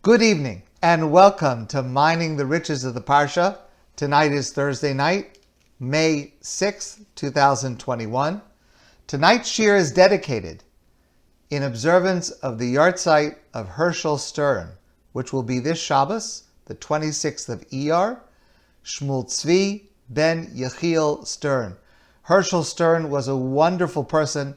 Good evening and welcome to Mining the Riches of the Parsha. Tonight is Thursday night, May 6th, 2021. Tonight's shir is dedicated in observance of the yahrzeit of Herschel Stern, which will be this Shabbos, the 26th of Iyar, Shmuel Tzvi ben Yechiel Stern. Herschel Stern was a wonderful person,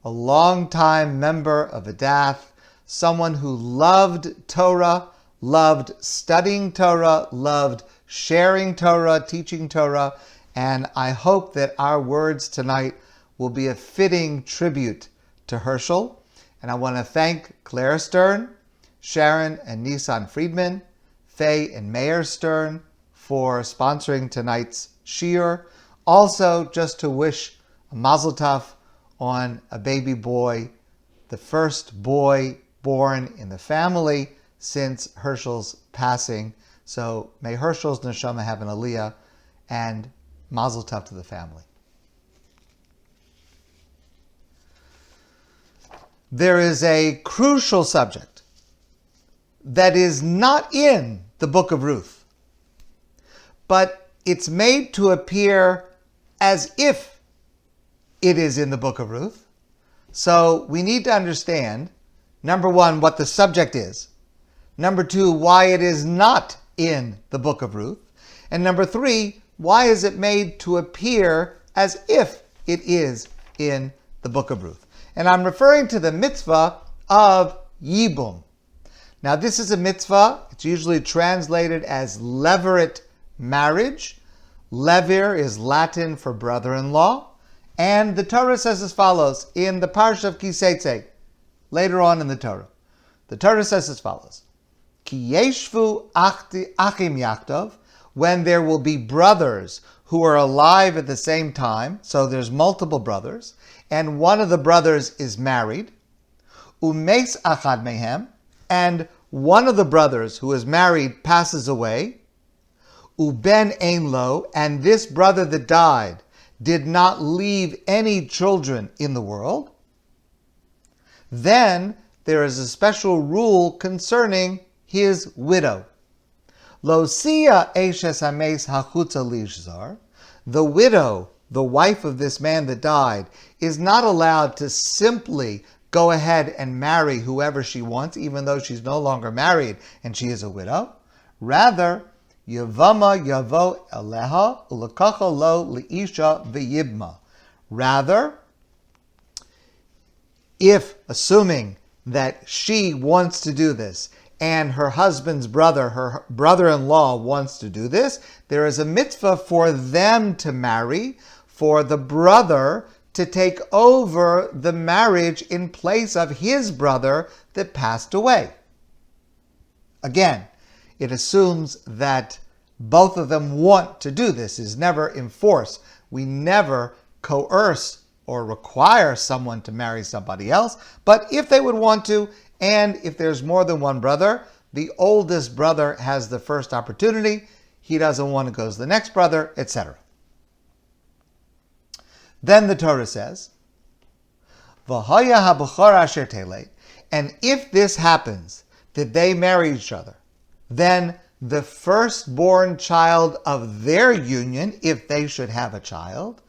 a longtime member of Adath, someone who loved Torah, loved studying Torah, loved sharing Torah, teaching Torah, and I hope that our words tonight will be a fitting tribute to Herschel. And I want to thank Claire Stern, Sharon and Nissan Friedman, Faye and Mayor Stern for sponsoring tonight's shir. Also, just to wish a mazel tov on a baby boy, the first boy born in the family since Herschel's passing. So may Herschel's neshama have an aliyah, and mazel tov to the family. There is a crucial subject that is not in the Book of Ruth, but it's made to appear as if it is in the Book of Ruth. So we need to understand, number one, what the subject is. Number two, why it is not in the Book of Ruth. And number three, why is it made to appear as if it is in the Book of Ruth? And I'm referring to the mitzvah of Yibum. Now this is a mitzvah. It's usually translated as levirate marriage. Levir is Latin for brother-in-law. And the Torah says as follows in the Parsha of Kiseitze, later on in the Torah. The Torah says as follows: Ki yeshvu achim yachtov, when there will be brothers who are alive at the same time, so there's multiple brothers, and one of the brothers is married, umeis achad mehem, and one of the brothers who is married passes away, uben ein lo, and this brother that died did not leave any children in the world, then there is a special rule concerning his widow. Lo sia eshes hameis hachutza lishzar, the widow, the wife of this man that died, is not allowed to simply go ahead and marry whoever she wants, even though she's no longer married and she is a widow. Rather, Yavama yavo eleha ulakacha lo liisha v'yibma. Rather, if, assuming that she wants to do this, and her husband's brother, her brother-in-law wants to do this, there is a mitzvah for them to marry, for the brother to take over the marriage in place of his brother that passed away. Again, it assumes that both of them want to do this. It is never enforced. We never coerce or require someone to marry somebody else. But if they would want to, and if there's more than one brother, the oldest brother has the first opportunity. He doesn't want to go to the next brother, etc. Then the Torah says, V'haya ha'bechor asher telei, and if this happens, that they marry each other, then the firstborn child of their union, if they should have a child,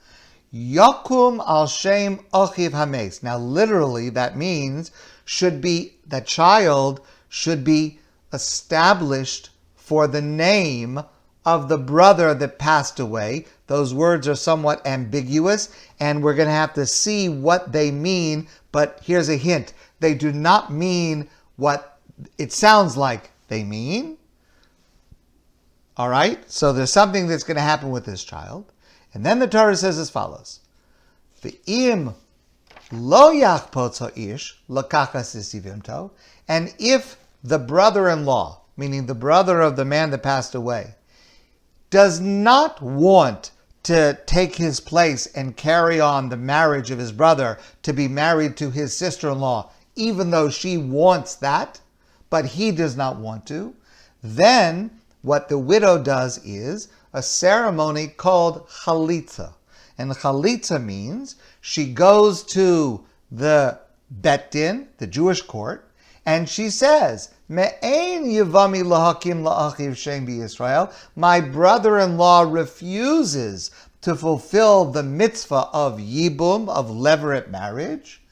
Yakum al shem achiv hames. Now literally that means that child should be established for the name of the brother that passed away. Those words are somewhat ambiguous, and we're going to have to see what they mean, but here's a hint. They do not mean what it sounds like they mean. All right? So there's something that's going to happen with this child. And then the Torah says as follows: V'im lo yachpotz ha'ish lakachas isivimto, and if the brother-in-law, meaning the brother of the man that passed away, does not want to take his place and carry on the marriage of his brother to be married to his sister-in-law, even though she wants that, but he does not want to, then what the widow does is a ceremony called chalitza. And chalitza means she goes to the Bet Din, the Jewish court, And she says, Me'ein yivami lahakim la'achiv shem b'Yisrael. My brother-in-law refuses to fulfill the mitzvah of yibum, of levirate marriage.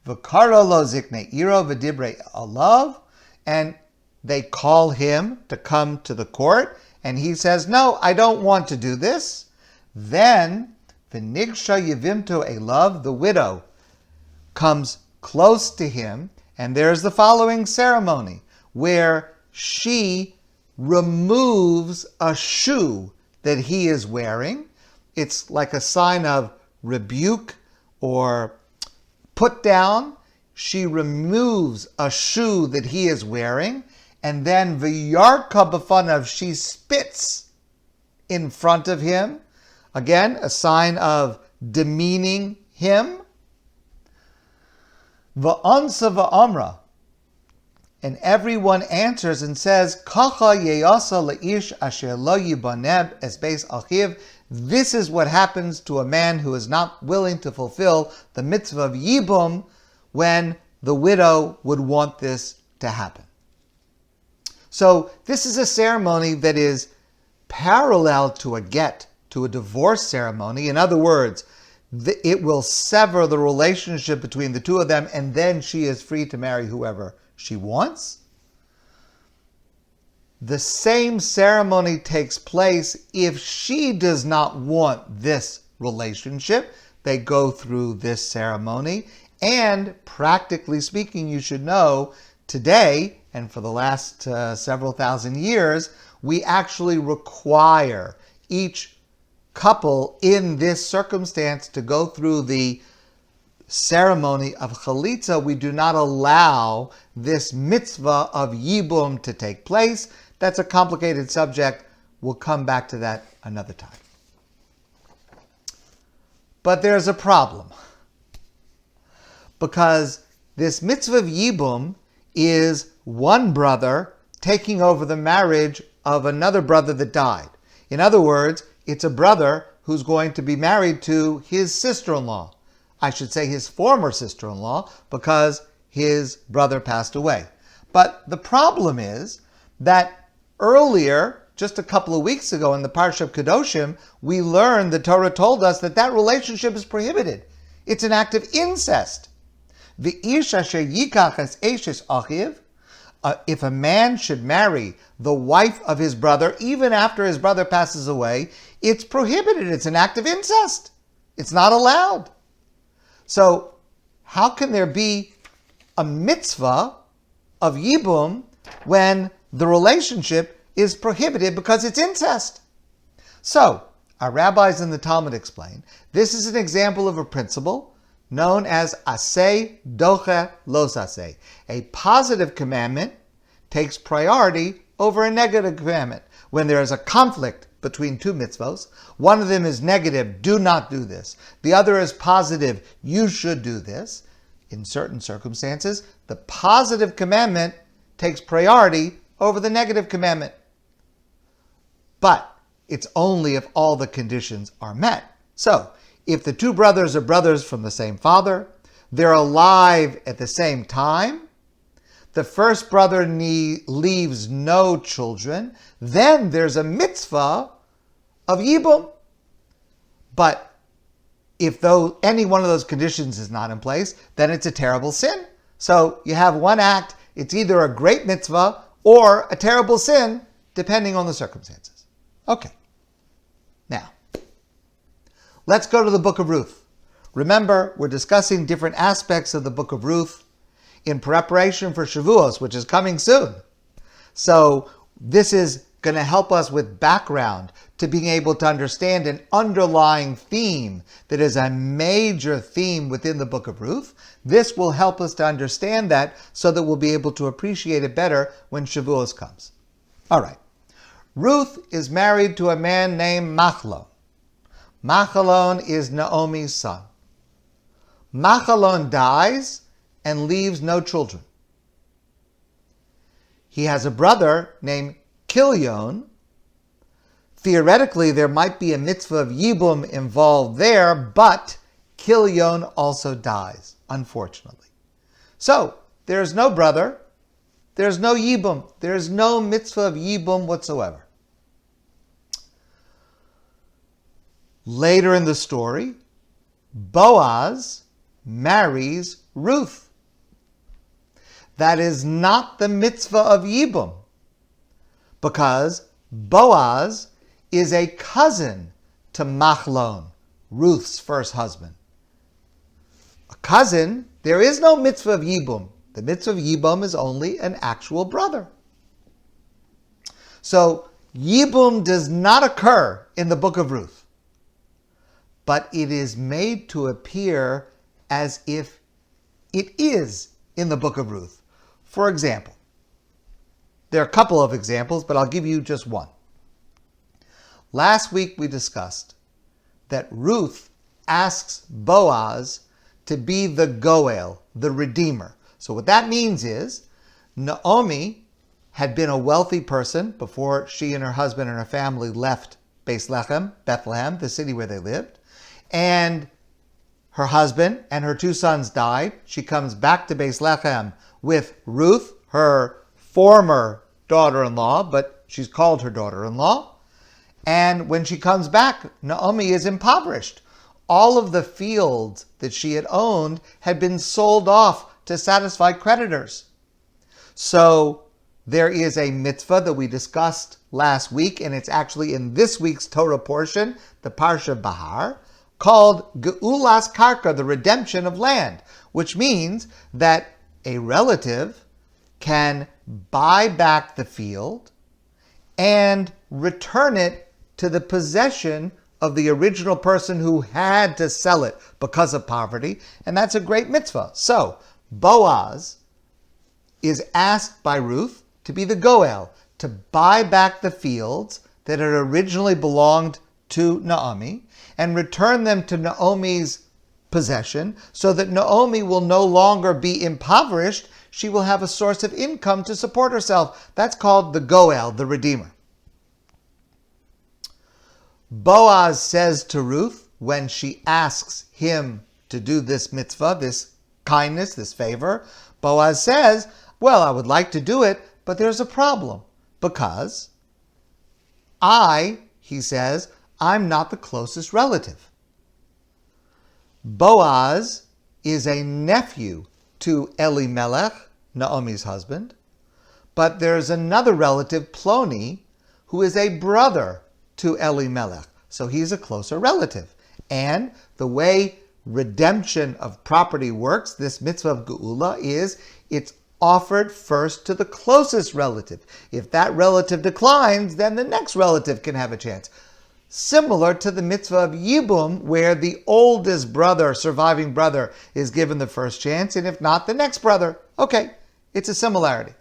V'kara lo ziknei iro v'dibrei alav. And they call him to come to the court. And he says, no, I don't want to do this. Then, v'nigsha yivimto elav, the widow comes close to him. And there's the following ceremony where she removes a shoe that he is wearing. It's like a sign of rebuke or put down. She removes a shoe that he is wearing, and then v'yarka b'fanav, she spits in front of him. Again, a sign of demeaning him. V'ansa v'amra, and everyone answers and says, Kacha yeyasa le'ish asher lo yibaneb es beis achiv. This is what happens to a man who is not willing to fulfill the mitzvah of yibum when the widow would want this to happen. So this is a ceremony that is parallel to a get, to a divorce ceremony. In other words, it will sever the relationship between the two of them, and then she is free to marry whoever she wants. The same ceremony takes place if she does not want this relationship. They go through this ceremony. And practically speaking, you should know, today, and for the last several thousand years, we actually require each couple in this circumstance to go through the ceremony of chalitza. We do not allow this mitzvah of yibum to take place. That's a complicated subject. We'll come back to that another time. But there's a problem, because this mitzvah of yibum is one brother taking over the marriage of another brother that died. In other words, it's a brother who's going to be married to his sister-in-law. I should say his former sister-in-law, because his brother passed away. But the problem is that earlier, just a couple of weeks ago in the Parsha of Kedoshim, we learned, the Torah told us that that relationship is prohibited. It's an act of incest. V'ish asher yikach es eshes achiv, if a man should marry the wife of his brother, even after his brother passes away, it's prohibited. It's an act of incest. It's not allowed. So how can there be a mitzvah of yibum when the relationship is prohibited because it's incest? So our rabbis in the Talmud explain, this is an example of a principle known as aseh doche los aseh. A positive commandment takes priority over a negative commandment. When there is a conflict between two mitzvos, one of them is negative, do not do this. The other is positive, you should do this. In certain circumstances, the positive commandment takes priority over the negative commandment. But it's only if all the conditions are met. So, if the two brothers are brothers from the same father, they're alive at the same time, the first brother leaves no children, then there's a mitzvah of yibum. But if any one of those conditions is not in place, then it's a terrible sin. So you have one act, it's either a great mitzvah or a terrible sin, depending on the circumstances. Okay. Now, let's go to the Book of Ruth. Remember, we're discussing different aspects of the Book of Ruth in preparation for Shavuos, which is coming soon. So this is going to help us with background to being able to understand an underlying theme that is a major theme within the Book of Ruth. This will help us to understand that so that we'll be able to appreciate it better when Shavuos comes. All right. Ruth is married to a man named Machlon. Machlon is Naomi's son. Machlon dies and leaves no children. He has a brother named Kilion. Theoretically, there might be a mitzvah of yibum involved there, but Kilion also dies, unfortunately. So, there's no brother, there's no yibum. There's no mitzvah of yibum whatsoever. Later in the story, Boaz marries Ruth. That is not the mitzvah of yibum, because Boaz is a cousin to Machlon, Ruth's first husband. A cousin, there is no mitzvah of yibum. The mitzvah of yibum is only an actual brother. So yibum does not occur in the Book of Ruth, but it is made to appear as if it is in the Book of Ruth. For example, there are a couple of examples, but I'll give you just one. Last week we discussed that Ruth asks Boaz to be the Goel, the Redeemer. So what that means is Naomi had been a wealthy person before she and her husband and her family left Bethlehem, the city where they lived. And her husband and her two sons died. She comes back to Bethlehem with Ruth, her former daughter-in-law, but she's called her daughter-in-law. And when she comes back, Naomi is impoverished. All of the fields that she had owned had been sold off to satisfy creditors. So there is a mitzvah that we discussed last week, and it's actually in this week's Torah portion, the Parsha BeHar, called Geulas Karka, the redemption of land, which means that a relative can buy back the field and return it to the possession of the original person who had to sell it because of poverty, and that's a great mitzvah. So Boaz is asked by Ruth to be the Goel, to buy back the fields that had originally belonged to Naomi and return them to Naomi's possession so that Naomi will no longer be impoverished. She will have a source of income to support herself. That's called the Goel, the Redeemer. Boaz says to Ruth, when she asks him to do this mitzvah, this kindness, this favor, Boaz says, well, I would like to do it, but there's a problem, because he says, I'm not the closest relative. Boaz is a nephew to Elimelech, Naomi's husband, but there's another relative, Ploni, who is a brother to Elimelech. So he's a closer relative. And the way redemption of property works, this mitzvah of Geula, is it's offered first to the closest relative. If that relative declines, then the next relative can have a chance. Similar to the mitzvah of Yibum, where the oldest brother, surviving brother, is given the first chance, and if not, the next brother. Okay, it's a similarity.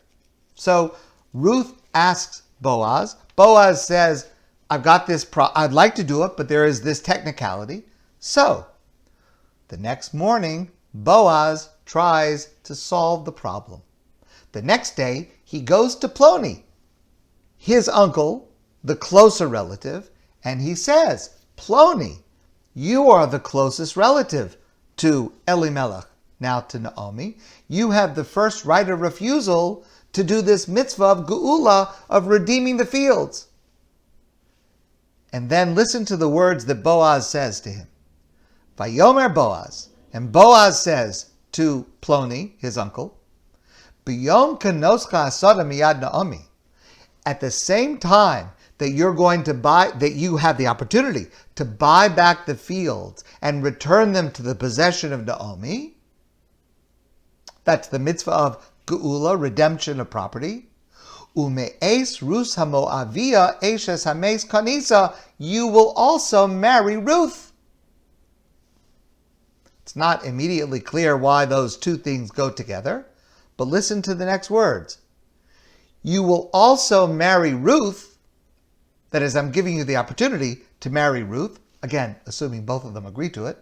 So Ruth asks Boaz. Boaz says, I've got this, I'd like to do it, but there is this technicality. So the next morning, Boaz tries to solve the problem. The next day, he goes to Ploni, his uncle, the closer relative, and he says, Ploni, you are the closest relative to Elimelech, now to Naomi. You have the first right of refusal to do this mitzvah of Geula, of redeeming the fields. And then listen to the words that Boaz says to him. Vayomer Boaz, and Boaz says to Ploni, his uncle, B'yom kanoscha asada miyad Naomi. At the same time that you're going to that you have the opportunity to buy back the fields and return them to the possession of Naomi, that's the mitzvah of Geula, redemption of property. Ume'es rus hamoavia eshes hames kanisa, you will also marry Ruth. It's not immediately clear why those two things go together, but listen to the next words. You will also marry Ruth, that is, I'm giving you the opportunity to marry Ruth, again, assuming both of them agree to it.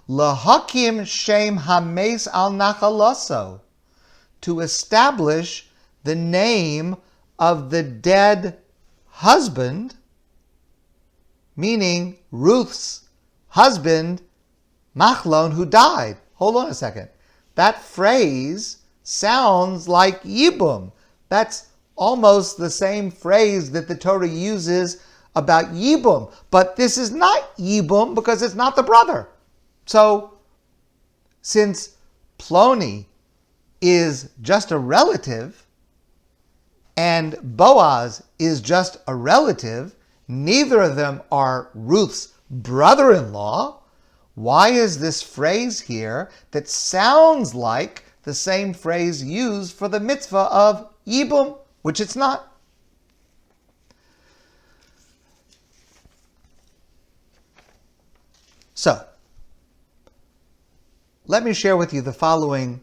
Lahakim shem hames al nachaloso, to establish the name of the dead husband, meaning Ruth's husband, Machlon, who died. Hold on a second. That phrase sounds like yibum. That's almost the same phrase that the Torah uses about yibum. But this is not yibum because it's not the brother. So, since Ploni is just a relative and Boaz is just a relative, neither of them are Ruth's brother-in-law, why is this phrase here that sounds like the same phrase used for the mitzvah of yibum, which it's not? So, let me share with you the following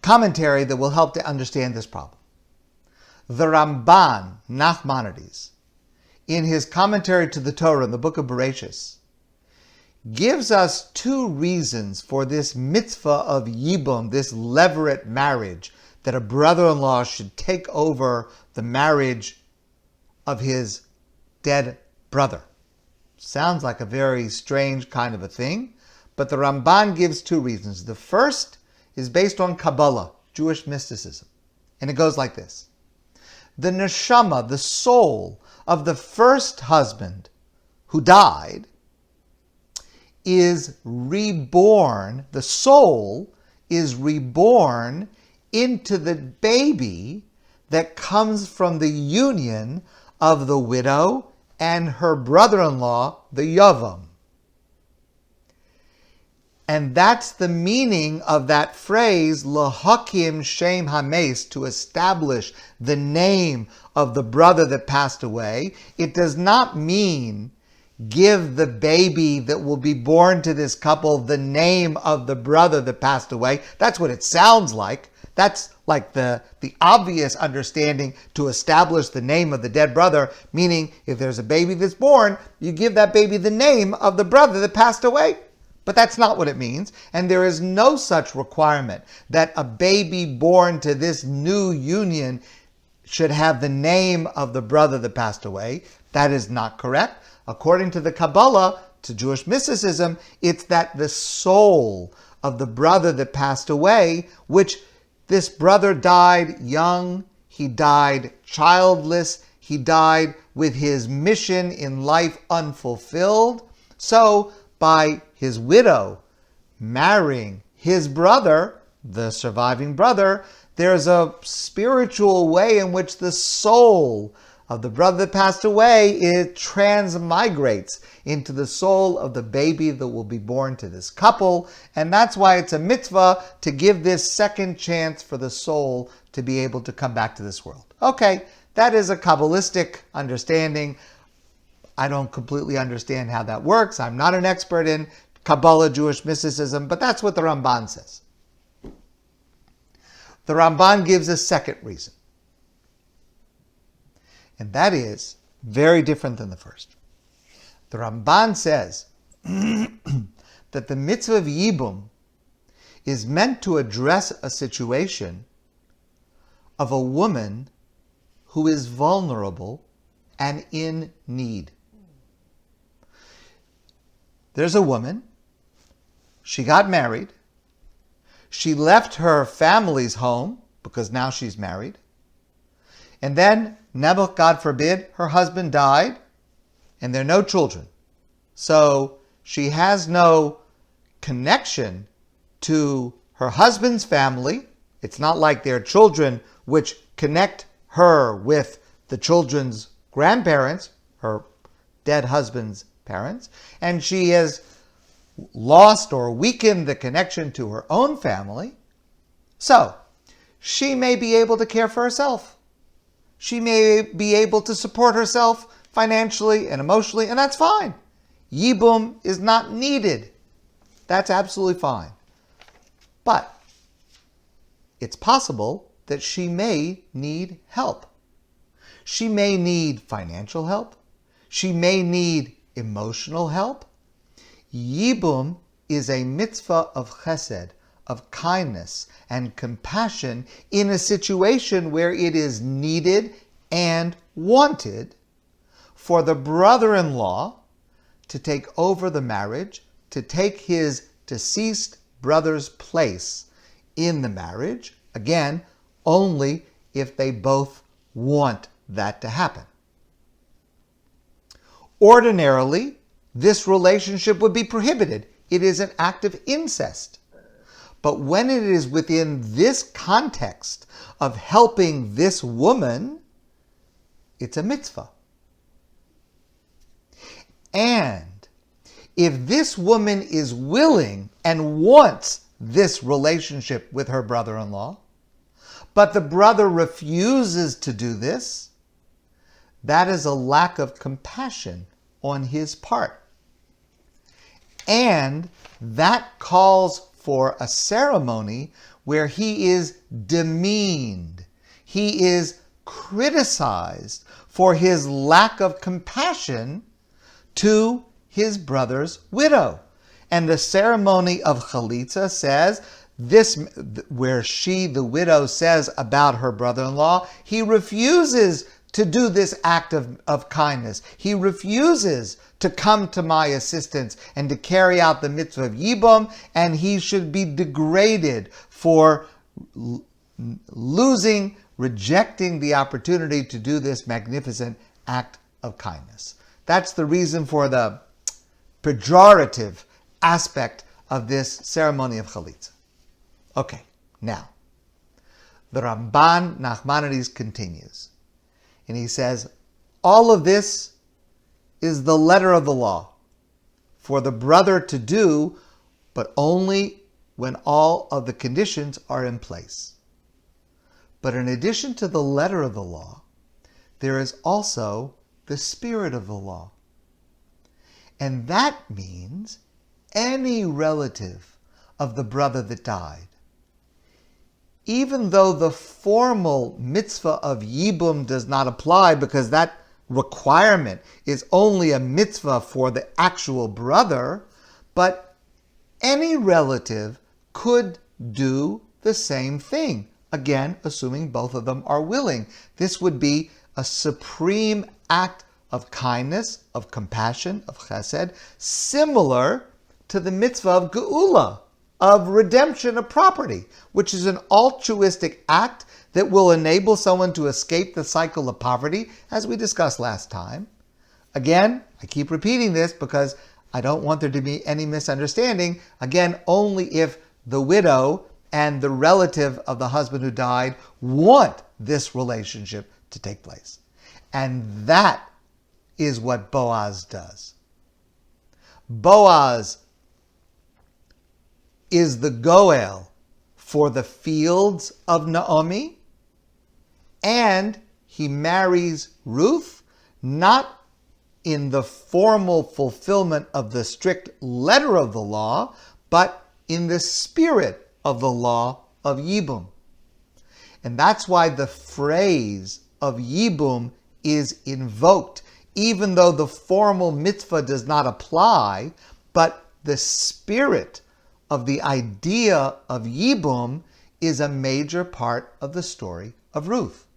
commentary that will help to understand this problem. The Ramban, Nachmanides, in his commentary to the Torah in the Book of Bereshis, gives us two reasons for this mitzvah of yibum, this levirate marriage, that a brother-in-law should take over the marriage of his dead brother. Sounds like a very strange kind of a thing, but the Ramban gives two reasons. The first is based on Kabbalah, Jewish mysticism, and it goes like this. The neshama, the soul of the first husband who died, is reborn, the soul is reborn into the baby that comes from the union of the widow and her brother-in-law, the yavam. And that's the meaning of that phrase, lahakim shem hames, to establish the name of the brother that passed away. It does not mean give the baby that will be born to this couple the name of the brother that passed away. That's what it sounds like. That's like the obvious understanding, to establish the name of the dead brother, meaning if there's a baby that's born, you give that baby the name of the brother that passed away. But that's not what it means, and there is no such requirement that a baby born to this new union should have the name of the brother that passed away. That is not correct. According to the Kabbalah, to Jewish mysticism, it's that the soul of the brother that passed away, which this brother died young, he died childless, he died with his mission in life unfulfilled. So, by his widow marrying his brother, the surviving brother, there's a spiritual way in which the soul of the brother that passed away, it transmigrates into the soul of the baby that will be born to this couple. And that's why it's a mitzvah to give this second chance for the soul to be able to come back to this world. Okay, that is a Kabbalistic understanding. I don't completely understand how that works. I'm not an expert in Kabbalah, Jewish mysticism, but that's what the Ramban says. The Ramban gives a second reason. And that is very different than the first. The Ramban says that the mitzvah of Yibum is meant to address a situation of a woman who is vulnerable and in need. There's a woman, she got married, she left her family's home because now she's married, and then, God forbid, her husband died, and there are no children. So she has no connection to her husband's family. It's not like there are children which connect her with the children's grandparents, her dead husband's parents, and she has lost or weakened the connection to her own family. So she may be able to care for herself. She may be able to support herself financially and emotionally, and that's fine. Yibum is not needed. That's absolutely fine. But it's possible that she may need help. She may need financial help. She may need emotional help. Yibum is a mitzvah of chesed, of kindness and compassion in a situation where it is needed and wanted for the brother-in-law to take over the marriage, to take his deceased brother's place in the marriage. Again, only if they both want that to happen. Ordinarily, this relationship would be prohibited. It is an act of incest. But when it is within this context of helping this woman, it's a mitzvah. And if this woman is willing and wants this relationship with her brother-in-law, but the brother refuses to do this, that is a lack of compassion on his part. And that calls for a ceremony where he is demeaned. He is criticized for his lack of compassion to his brother's widow. And the ceremony of chalitza says this, where she, the widow, says about her brother-in-law, he refuses to do this act of kindness. He refuses to come to my assistance and to carry out the mitzvah of Yibum, and he should be degraded for rejecting the opportunity to do this magnificent act of kindness. That's the reason for the pejorative aspect of this ceremony of chalitza. Okay, now, the Ramban Nachmanides continues, and he says, all of this is the letter of the law for the brother to do, but only when all of the conditions are in place. But in addition to the letter of the law, there is also the spirit of the law. And that means any relative of the brother that died, even though the formal mitzvah of Yibum does not apply because that requirement is only a mitzvah for the actual brother, but any relative could do the same thing. Again, assuming both of them are willing. This would be a supreme act of kindness, of compassion, of chesed, similar to the mitzvah of geula, of redemption of property, which is an altruistic act that will enable someone to escape the cycle of poverty, as we discussed last time. Again, I keep repeating this because I don't want there to be any misunderstanding. Again, only if the widow and the relative of the husband who died want this relationship to take place. And that is what Boaz does. Boaz is the goel for the fields of Naomi, and he marries Ruth, not in the formal fulfillment of the strict letter of the law, but in the spirit of the law of Yibum. And that's why the phrase of Yibum is invoked, even though the formal mitzvah does not apply, but the spirit of the idea of Yibum is a major part of the story of Ruth.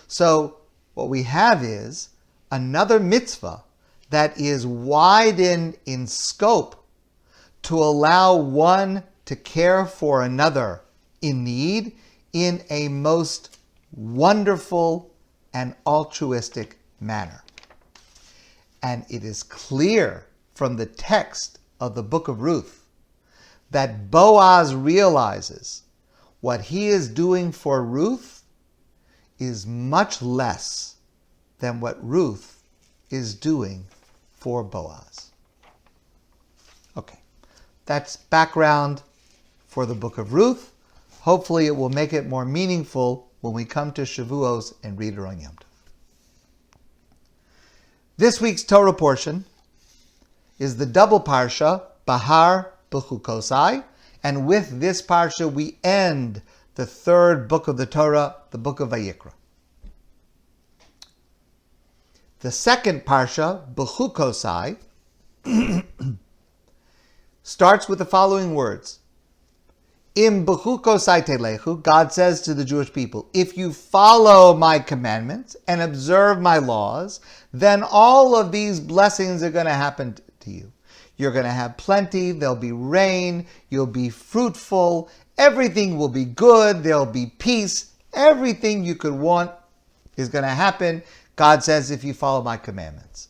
So what we have is another mitzvah that is widened in scope to allow one to care for another in need in a most wonderful and altruistic manner. And it is clear from the text of the Book of Ruth that Boaz realizes what he is doing for Ruth is much less than what Ruth is doing for Boaz. Okay, that's background for the Book of Ruth. Hopefully it will make it more meaningful when we come to Shavuos and read it on Yom Tov. This week's Torah portion is the double Parsha, BeHar-BeChukosai, and with this Parsha we end the third book of the Torah, the book of Vayikra. The second Parsha, BeChukosai, starts with the following words. Im BeChukosai telechu, God says to the Jewish people, if you follow my commandments and observe my laws, then all of these blessings are going to happen to you. you're going to have plenty, there'll be rain, you'll be fruitful, everything will be good, there'll be peace, everything you could want is going to happen, God says, if you follow my commandments.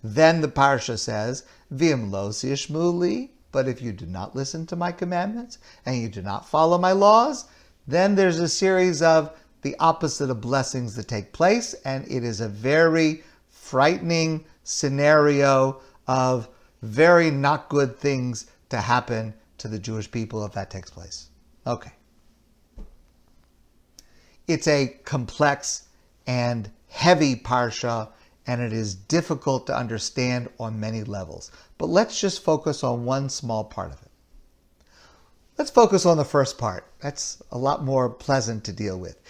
Then the Parsha says, V'im lo yishmu li, but if you do not listen to my commandments and you do not follow my laws, then there's a series of the opposite of blessings that take place, and it is a very frightening scenario of very not good things to happen to the Jewish people if that takes place. Okay. It's a complex and heavy Parsha, and it is difficult to understand on many levels. But let's just focus on one small part of it. Let's focus on the first part. That's a lot more pleasant to deal with.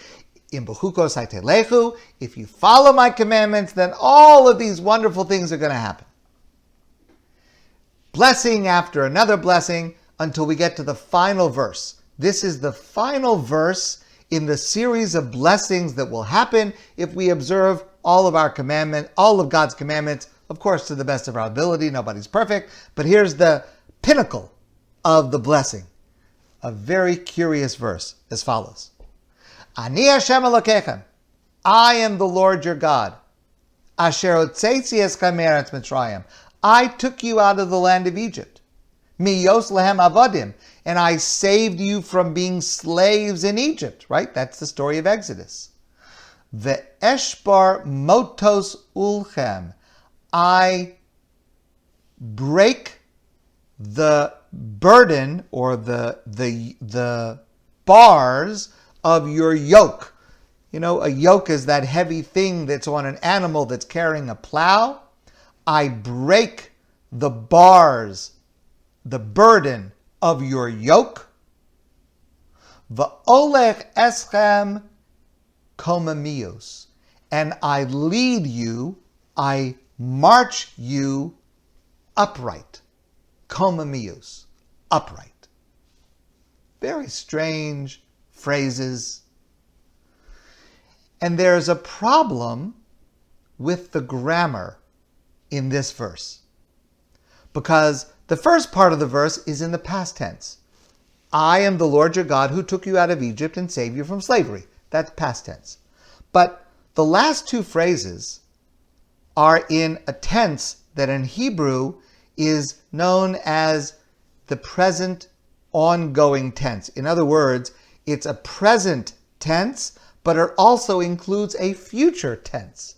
In BeHar-BeChukosai telechu, if you follow my commandments, then all of these wonderful things are going to happen. Blessing after another blessing until we get to the final verse. This is the final verse in the series of blessings that will happen if we observe all of God's commandments, of course, to the best of our ability. Nobody's perfect, but here's the pinnacle of the blessing. A very curious verse as follows. Ani Hashem Elokechem, I am the Lord your God. Asher hotzetzi eschem me'eretz Mitzrayim, I took you out of the land of Egypt. Miyos lehem avadim, and I saved you from being slaves in Egypt. Right? That's the story of Exodus. Ve'eshbar motos ulchem, I break the burden or the bars of your yoke. You know, a yoke is that heavy thing that's on an animal that's carrying a plow. I break the bars, the burden of your yoke. Va'olech eschem komamios, and I lead you, I march you upright. Komamios, upright. Very strange phrases. And there's a problem with the grammar in this verse, because the first part of the verse is in the past tense. I am the Lord your God who took you out of Egypt and saved you from slavery. That's past tense. But the last two phrases are in a tense that in Hebrew is known as the present ongoing tense. In other words, it's a present tense, but it also includes a future tense.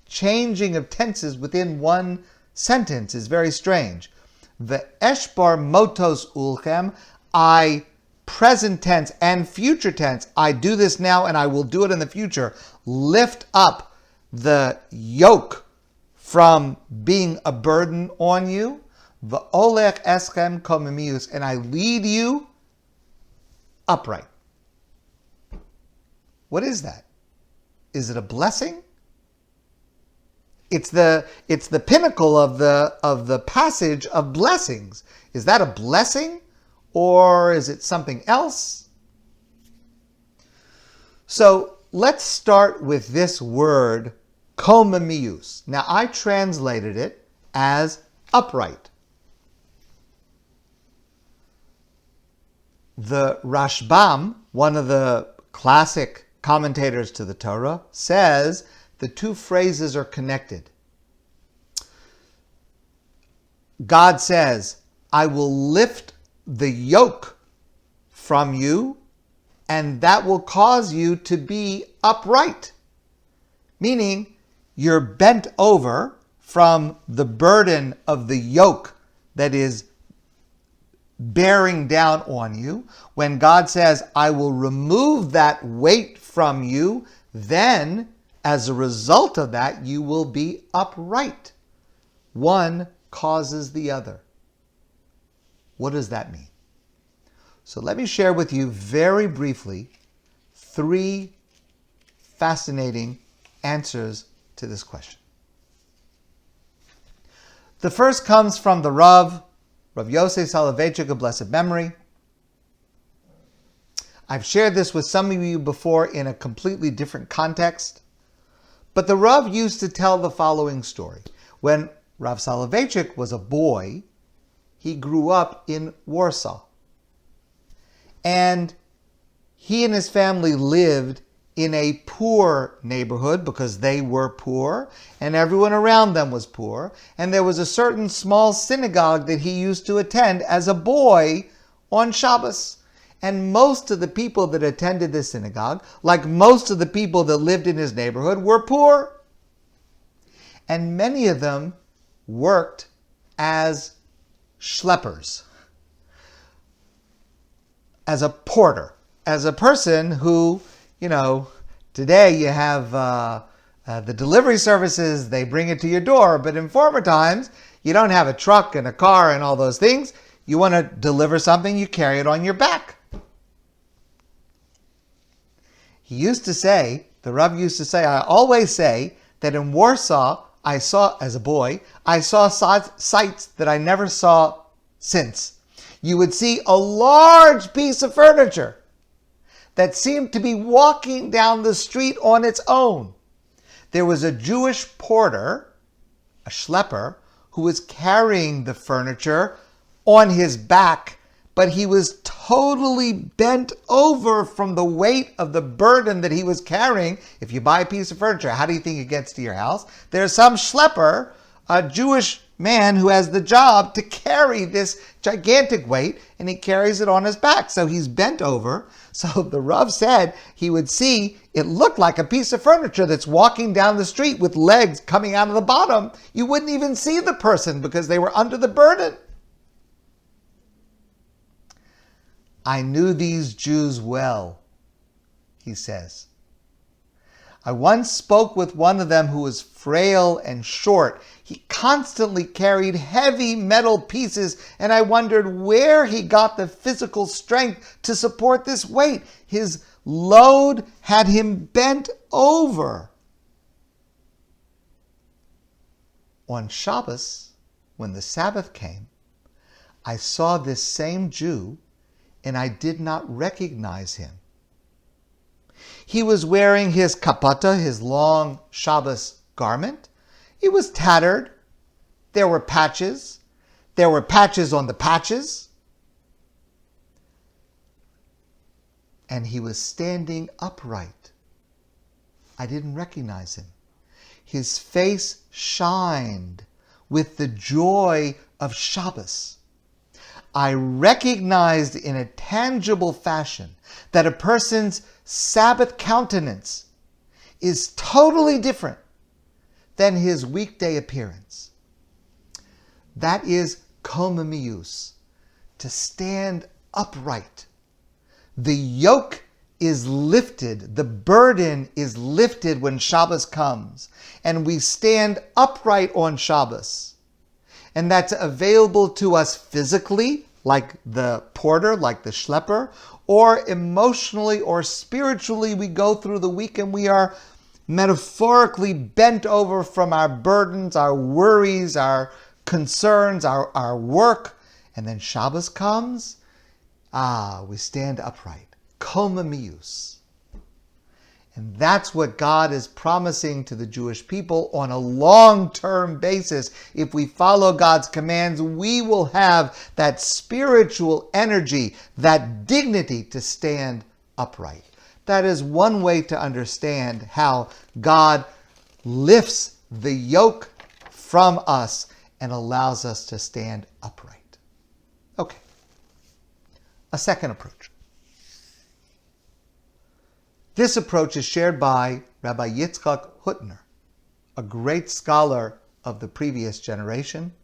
Changing of tenses within one sentence is very strange. The eshbar motos ulchem, I present tense and future tense, I do this now and I will do it in the future, lift up the yoke from being a burden on you. V'olech eschem komamius, and I lead you upright. What is that? Is it a blessing? It's the pinnacle of the passage of blessings. Is that a blessing, or is it something else? So let's start with this word, komamius. Now I translated it as upright. The Rashbam, one of the classic commentators to the Torah, says the two phrases are connected. God says, I will lift the yoke from you, and that will cause you to be upright. Meaning, you're bent over from the burden of the yoke that is bearing down on you. When God says, I will remove that weight from you, then as a result of that, you will be upright. One causes the other. What does that mean? So let me share with you very briefly 3 fascinating answers to this question. The first comes from the Rav Yosef Soloveitchik of blessed memory. I've shared this with some of you before in a completely different context, but the Rav used to tell the following story. When Rav Soloveitchik was a boy, he grew up in Warsaw. And he and his family lived in a poor neighborhood because they were poor and everyone around them was poor. And there was a certain small synagogue that he used to attend as a boy on Shabbos. And most of the people that attended this synagogue, like most of the people that lived in his neighborhood, were poor. And many of them worked as schleppers, as a porter, as a person who, today you have the delivery services, they bring it to your door, but in former times, you don't have a truck and a car and all those things. You want to deliver something, you carry it on your back. The Rav used to say, I always say that in Warsaw, I saw, as a boy, I saw sights that I never saw since. You would see a large piece of furniture that seemed to be walking down the street on its own. There was a Jewish porter, a schlepper, who was carrying the furniture on his back, but he was totally bent over from the weight of the burden that he was carrying. If you buy a piece of furniture, how do you think it gets to your house? There's some schlepper, a Jewish man who has the job to carry this gigantic weight, and he carries it on his back. So he's bent over. So the Rav said he would see it looked like a piece of furniture that's walking down the street with legs coming out of the bottom. You wouldn't even see the person because they were under the burden. I knew these Jews well, he says. I once spoke with one of them who was frail and short. He constantly carried heavy metal pieces, and I wondered where he got the physical strength to support this weight. His load had him bent over. On Shabbos, when the Sabbath came, I saw this same Jew, and I did not recognize him. He was wearing his kapata, his long Shabbos garment. It was tattered. There were patches. There were patches on the patches. And he was standing upright. I didn't recognize him. His face shined with the joy of Shabbos. I recognized in a tangible fashion that a person's Sabbath countenance is totally different than his weekday appearance. That is komemius, to stand upright. The yoke is lifted, the burden is lifted when Shabbos comes, and we stand upright on Shabbos. And that's available to us physically, like the porter, like the schlepper, or emotionally or spiritually. We go through the week and we are metaphorically bent over from our burdens, our worries, our concerns, our work. And then Shabbos comes, we stand upright. Komemius. And that's what God is promising to the Jewish people on a long-term basis. If we follow God's commands, we will have that spiritual energy, that dignity to stand upright. That is one way to understand how God lifts the yoke from us and allows us to stand upright. Okay. A second approach. This approach is shared by Rabbi Yitzchak Hutner, a great scholar of the previous generation.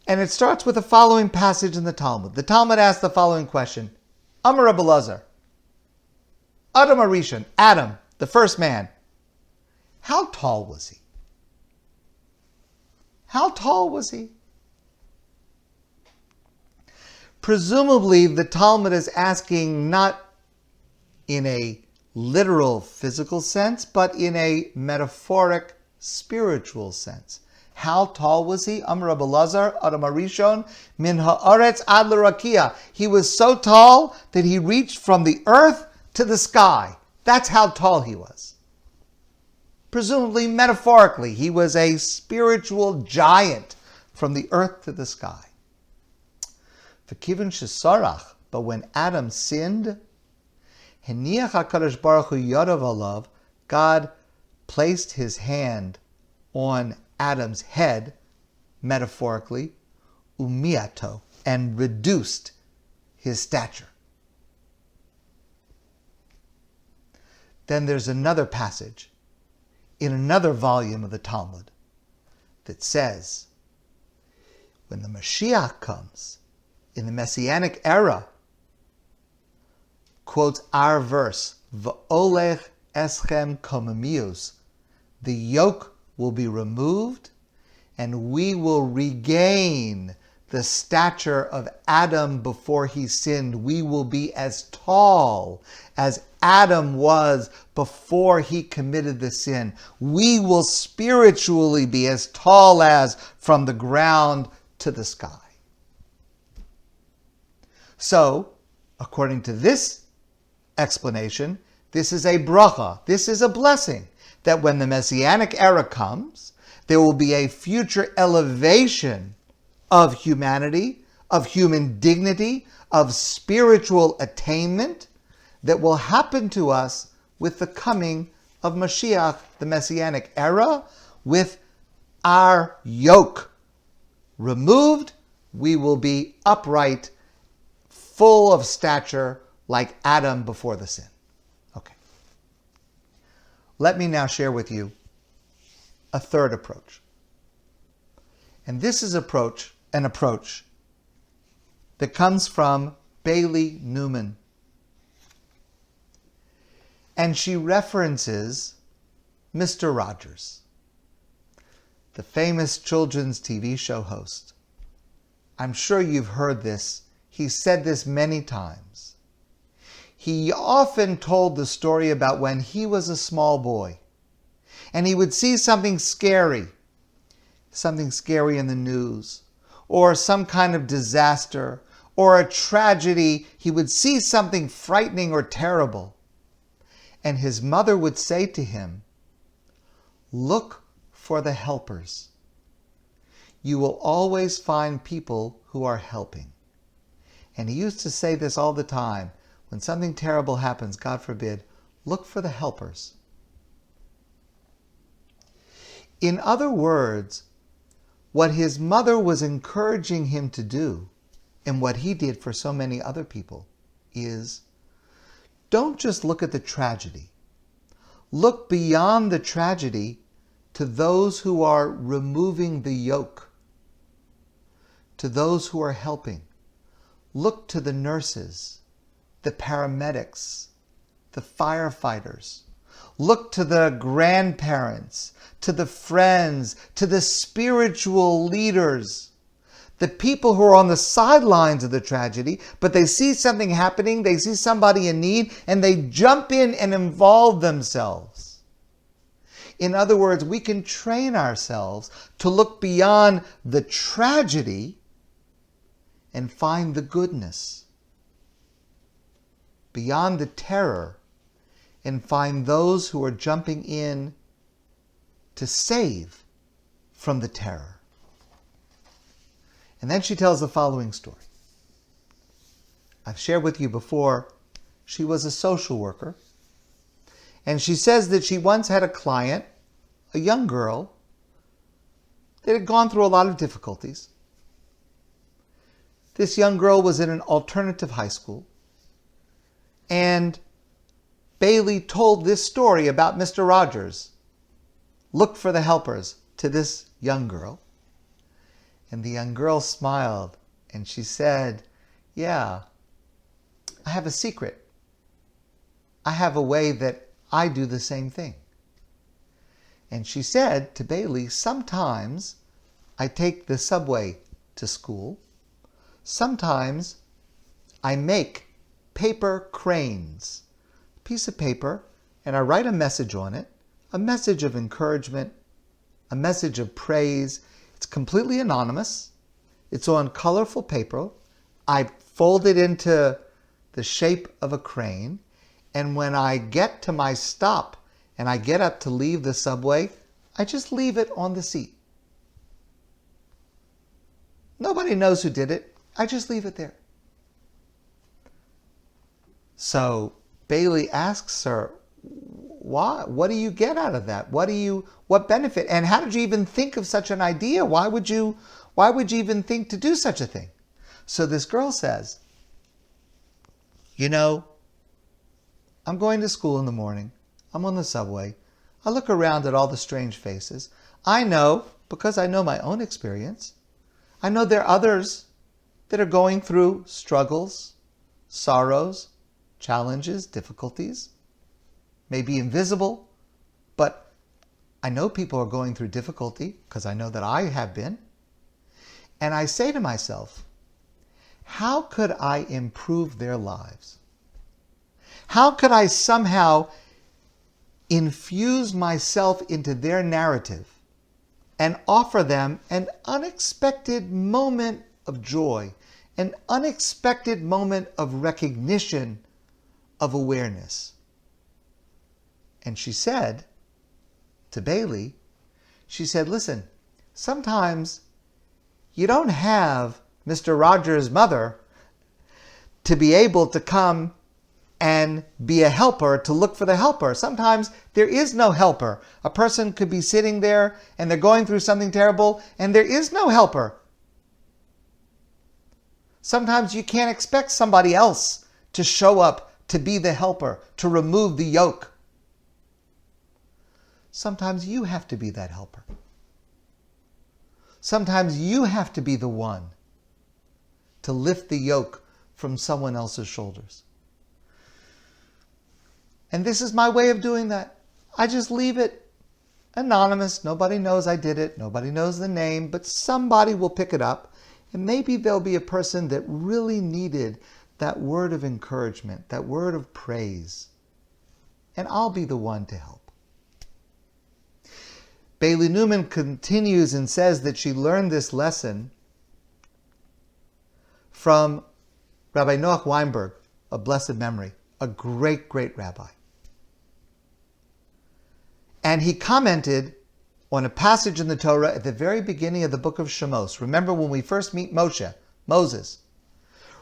And it starts with the following passage in the Talmud. The Talmud asks the following question. Amar Rabbi Elazar, Adam Arishon, Adam, the first man, how tall was he? How tall was he? Presumably, the Talmud is asking not in a literal physical sense, but in a metaphoric spiritual sense. How tall was he? Amar Rabbi Elazar, Adam Arishon, min haaretz ad l'rakia. He was so tall that he reached from the earth to the sky. That's how tall he was. Presumably, metaphorically, he was a spiritual giant from the earth to the sky. V'kivin shesarach, but when Adam sinned, heniach HaKadosh Baruch Hu yadav alav, God placed his hand on Adam's head, metaphorically, umiato, and reduced his stature. Then there's another passage in another volume of the Talmud that says, when the Mashiach comes, in the Messianic era, quotes our verse, V'olech eschem komemius, the yoke will be removed and we will regain the stature of Adam before he sinned. We will be as tall as Adam was before he committed the sin. We will spiritually be as tall as from the ground to the sky. So, according to this explanation, this is a bracha, this is a blessing, that when the Messianic era comes, there will be a future elevation of humanity, of human dignity, of spiritual attainment that will happen to us with the coming of Mashiach, the Messianic era, with our yoke removed. We will be upright, full of stature, like Adam before the sin. Okay. Let me now share with you a third approach. And this is an approach that comes from Bailey Newman. And she references Mr. Rogers, the famous children's TV show host. I'm sure you've heard this. He said this many times. He often told the story about when he was a small boy and he would see something scary in the news, or some kind of disaster, or a tragedy. He would see something frightening or terrible. And his mother would say to him, "Look for the helpers. You will always find people who are helping." And he used to say this all the time. When something terrible happens, God forbid, look for the helpers. In other words, what his mother was encouraging him to do, and what he did for so many other people, is don't just look at the tragedy. Look beyond the tragedy to those who are removing the yoke, to those who are helping. Look to the nurses, the paramedics, the firefighters. Look to the grandparents, to the friends, to the spiritual leaders, the people who are on the sidelines of the tragedy, but they see something happening, they see somebody in need, and they jump in and involve themselves. In other words, we can train ourselves to look beyond the tragedy and find the goodness, beyond the terror, and find those who are jumping in to save from the terror. And then she tells the following story. I've shared with you before, she was a social worker, and she says that she once had a client, a young girl, that had gone through a lot of difficulties. This young girl was in an alternative high school, and Bailey told this story about Mr. Rogers. Look for the helpers to this young girl. And the young girl smiled and she said, "Yeah, I have a secret. I have a way that I do the same thing." And she said to Bailey, "Sometimes I take the subway to school. Sometimes I make paper cranes, a piece of paper, and I write a message on it, a message of encouragement, a message of praise. It's completely anonymous. It's on colorful paper. I fold it into the shape of a crane, and when I get to my stop and I get up to leave the subway, I just leave it on the seat." Nobody knows who did it. I just leave it there. So Bailey asks her, why? What do you get out of that? What benefit? And how did you even think of such an idea? Why would you even think to do such a thing? So this girl says, I'm going to school in the morning. I'm on the subway. I look around at all the strange faces. I know, because I know my own experience, I know there are others that are going through struggles, sorrows, challenges, difficulties, maybe invisible, but I know people are going through difficulty because I know that I have been. And I say to myself, how could I improve their lives? How could I somehow infuse myself into their narrative and offer them an unexpected moment of joy, an unexpected moment of recognition, of awareness? And she said to Bailey, she said, listen, sometimes you don't have Mr. Rogers' mother to be able to come and be a helper, to look for the helper. Sometimes there is no helper. A person could be sitting there and they're going through something terrible and there is no helper. Sometimes you can't expect somebody else to show up to be the helper, to remove the yoke. Sometimes you have to be that helper. Sometimes you have to be the one to lift the yoke from someone else's shoulders. And this is my way of doing that. I just leave it anonymous. Nobody knows I did it. Nobody knows the name, but somebody will pick it up. And maybe there'll be a person that really needed that word of encouragement, that word of praise. And I'll be the one to help. Bailey Newman continues and says that she learned this lesson from Rabbi Noach Weinberg of blessed memory, a great, great rabbi. And he commented on a passage in the Torah at the very beginning of the book of Shemos. Remember when we first meet Moses.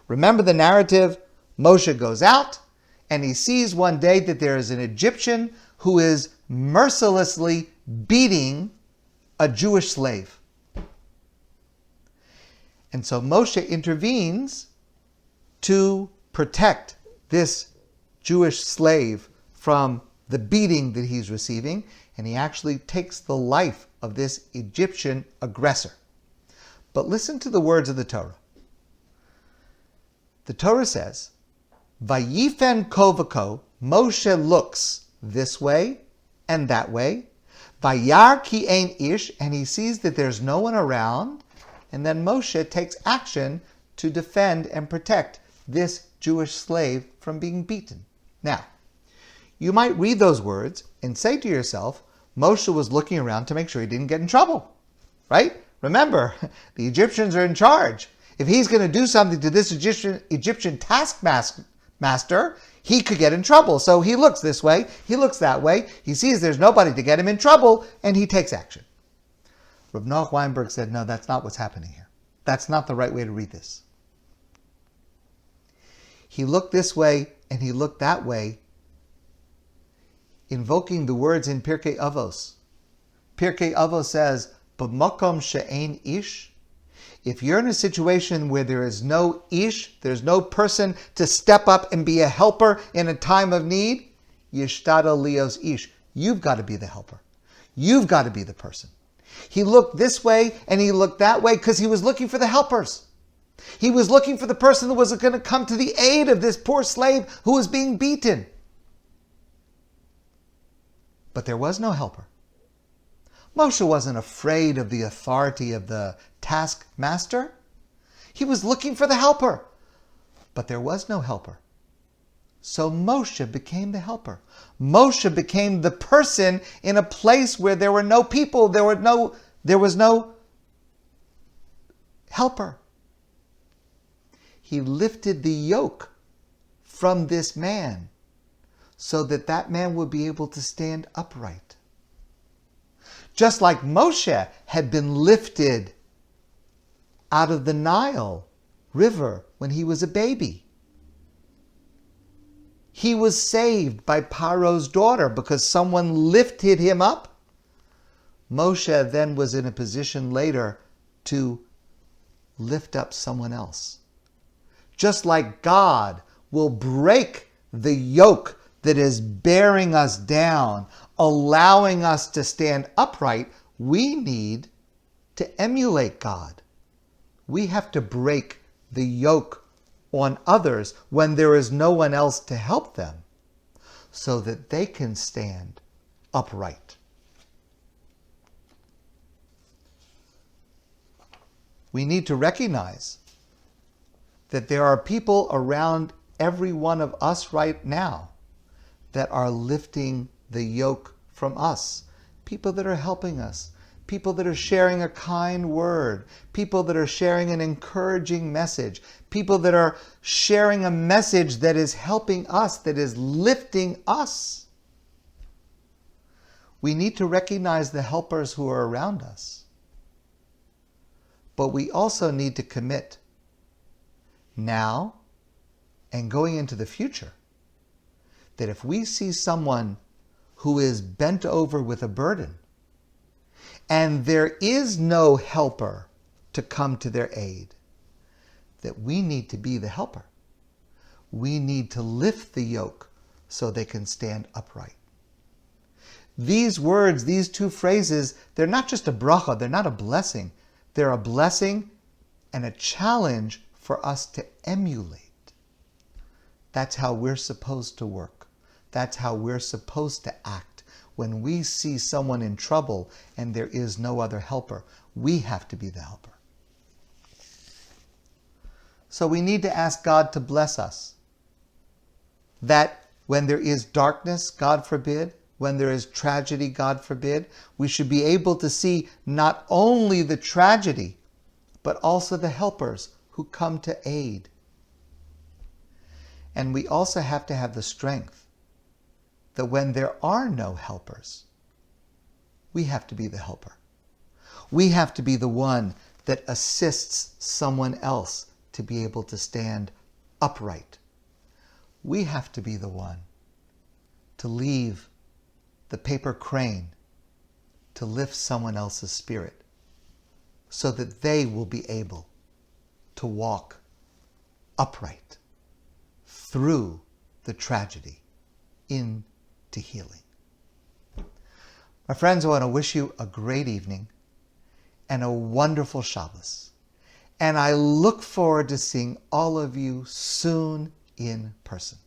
Remember the narrative? Moshe goes out and he sees one day that there is an Egyptian who is mercilessly beating a Jewish slave. And so Moshe intervenes to protect this Jewish slave from the beating that he's receiving, and he actually takes the life of this Egyptian aggressor. But listen to the words of the Torah. The Torah says, Vayifen ko v'ko, Moshe looks this way and that way, Vayar ki ein ish, and he sees that there's no one around, and then Moshe takes action to defend and protect this Jewish slave from being beaten. Now, you might read those words and say to yourself, Moshe was looking around to make sure he didn't get in trouble, right? Remember, the Egyptians are in charge. If he's going to do something to this Egyptian taskmaster, he could get in trouble. So he looks this way, he looks that way, he sees there's nobody to get him in trouble, and he takes action. Rav Noach Weinberg said, no, that's not what's happening here. That's not the right way to read this. He looked this way and he looked that way, invoking the words in Pirkei Avos. Pirkei Avos says, B'makom she'ein ish. If you're in a situation where there is no ish, there's no person to step up and be a helper in a time of need, yishtadol lios ish. You've got to be the helper. You've got to be the person. He looked this way and he looked that way because he was looking for the helpers. He was looking for the person that was going to come to the aid of this poor slave who was being beaten. But there was no helper. Moshe wasn't afraid of the authority of the taskmaster. He was looking for the helper. But there was no helper. So Moshe became the helper. Moshe became the person in a place where there were no people, there was no helper. He lifted the yoke from this man so that that man would be able to stand upright. Just like Moshe had been lifted out of the Nile River when he was a baby. He was saved by Paro's daughter because someone lifted him up. Moshe then was in a position later to lift up someone else. Just like God will break the yoke that is bearing us down, allowing us to stand upright, we need to emulate God. We have to break the yoke on others when there is no one else to help them so that they can stand upright. We need to recognize that there are people around every one of us right now that are lifting the yoke from us. People that are helping us. People that are sharing a kind word. People that are sharing an encouraging message. People that are sharing a message that is helping us, that is lifting us. We need to recognize the helpers who are around us. But we also need to commit now and going into the future that if we see someone who is bent over with a burden and there is no helper to come to their aid, that we need to be the helper. We need to lift the yoke so they can stand upright. These words, these two phrases, they're not just a bracha, they're not a blessing. They're a blessing and a challenge for us to emulate. That's how we're supposed to work. That's how we're supposed to act. When we see someone in trouble and there is no other helper, we have to be the helper. So we need to ask God to bless us. That when there is darkness, God forbid, when there is tragedy, God forbid, we should be able to see not only the tragedy, but also the helpers who come to aid. And we also have to have the strength that when there are no helpers, we have to be the helper. We have to be the one that assists someone else to be able to stand upright. We have to be the one to leave the paper crane to lift someone else's spirit so that they will be able to walk upright through the tragedy into healing. My friends, I want to wish you a great evening and a wonderful Shabbos. And I look forward to seeing all of you soon in person.